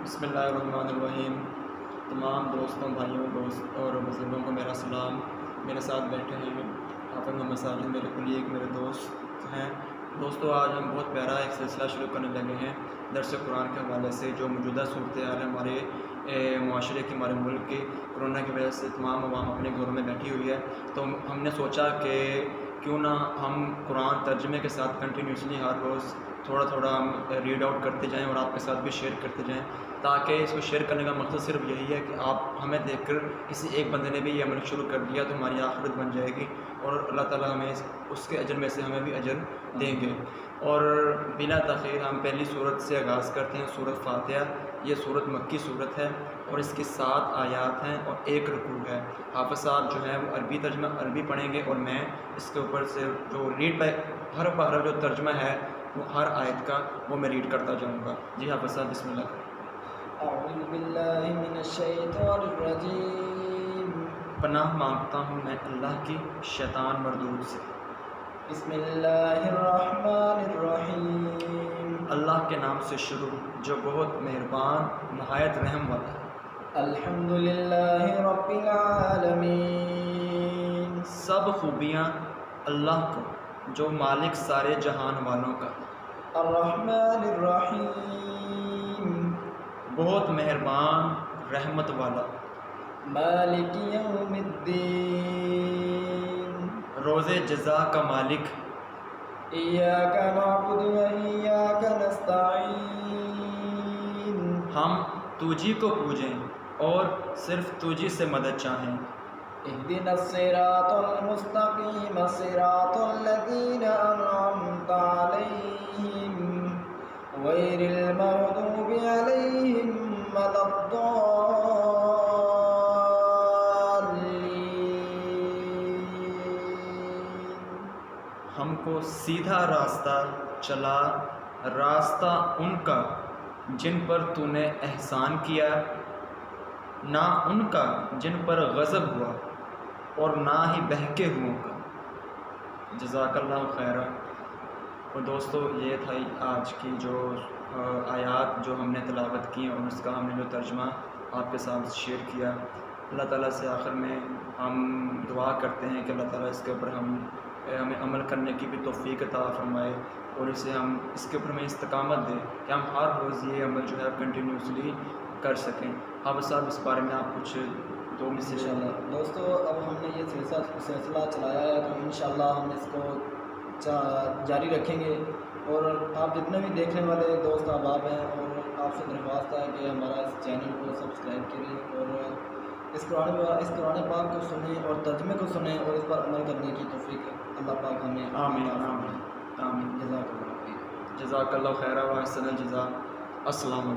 بسم اللہ الرحمن الرحیم۔ تمام دوستوں، بھائیوں اور بزرگوں کو میرا سلام۔ میرے ساتھ بیٹھے ہیں حافظ محمد ساجد، میرے کولیگ، میرے دوست ہیں۔ دوستوں، آج ہم بہت پیارا ایک سلسلہ شروع کرنے لگے ہیں درس قرآن کے حوالے سے۔ جو موجودہ صورتحال ہے ہمارے معاشرے کی، ہمارے ملک کی، کورونا کی وجہ سے تمام عوام اپنے گھروں میں بیٹھی ہوئی ہے، تو ہم نے سوچا کہ کیوں نہ ہم قرآن ترجمے کے ساتھ کنٹینیوسلی ہر روز تھوڑا تھوڑا ہم ریڈ آؤٹ کرتے جائیں اور آپ کے ساتھ بھی شیئر کرتے جائیں، تاکہ اس کو شیئر کرنے کا مقصد صرف یہی ہے کہ آپ ہمیں دیکھ کر کسی ایک بندے نے بھی یہ عمل شروع کر دیا تو ہماری آخرت بن جائے گی اور اللہ تعالیٰ ہمیں اس کے اجر میں سے ہمیں بھی اجر دیں گے۔ اور بلا تاخیر ہم پہلی صورت سے آغاز کرتے ہیں، سورۃ فاتحہ۔ یہ صورت مکی صورت ہے اور اس کی 7 آیات ہیں اور 1 رکوع ہے۔ حافظ صاحب جو ہیں وہ عربی ترجمہ عربی پڑھیں گے اور میں اس کے اوپر سے جو ریڈ بائی حرف بحرف جو ترجمہ ہے وہ ہر آیت کا وہ میں ریڈ کرتا جاؤں گا۔ جی حافظ صاحب بسم اللہ کریں۔ اعوذ باللہ من الشیطان الرجیم، پناہ مانگتا ہوں میں اللہ کی شیطان مردود سے۔ بسم اللہ الرحمن الرحیم، اللہ کے نام سے شروع جو بہت مہربان نہایت رحم والا ہے۔ الحمد للہ رب العالمین، سب خوبیاں اللہ کو جو مالک سارے جہان والوں کا، الرحمن الرحیم، بہت مہربان رحمت والا، مالک یوم الدین، روز جزا کا مالک، ایاک نعبد و ایاک نستعین، ہم تجھی کو پوجیں اور صرف تجھی سے مدد چاہیں۔ اهدنا الصراط المستقيم صراط الذين أنعمت عليهم غير المغضوب عليهم ولا الضالين۔ ہم کو سیدھا راستہ چلا، راستہ ان کا جن پر تو نے احسان کیا، نہ ان کا جن پر غضب ہوا اور نہ ہی بہکے ہوئوں کا۔ جزاک اللہ خیرہ۔ اور دوستو، یہ تھا آج کی جو آیات جو ہم نے تلاوت کی اور اس کا ہم نے جو ترجمہ آپ کے ساتھ شیئر کیا۔ اللہ تعالیٰ سے آخر میں ہم دعا کرتے ہیں کہ اللہ تعالیٰ اس کے اوپر ہمیں عمل کرنے کی بھی توفیق عطا فرمائے اور اسے ہم اس کے اوپر ہمیں استقامت دے کہ ہم ہر روز یہ عمل جو ہے کنٹینیوسلی کر سکیں۔ حافظ صاحب اس بارے میں آپ کچھ دو انشاءاللہ دوستو، اب ہم نے یہ سلسلہ چلایا ہے تو انشاءاللہ ہم اس کو جاری رکھیں گے، اور آپ جتنے بھی دیکھنے والے دوست احباب ہیں اور آپ سے درخواست ہے کہ ہمارا اس چینل کو سبسکرائب کریں اور اس قرآن پاک کو سنیں اور ترجمے کو سنیں اور اس پر عمل کرنے کی توفیق اللہ پاک ہمیں آمین آمین آمین۔ جزاک اللہ خیر۔ جزاک اللہ خیرہ و احسن الجزا۔ السلام علیکم۔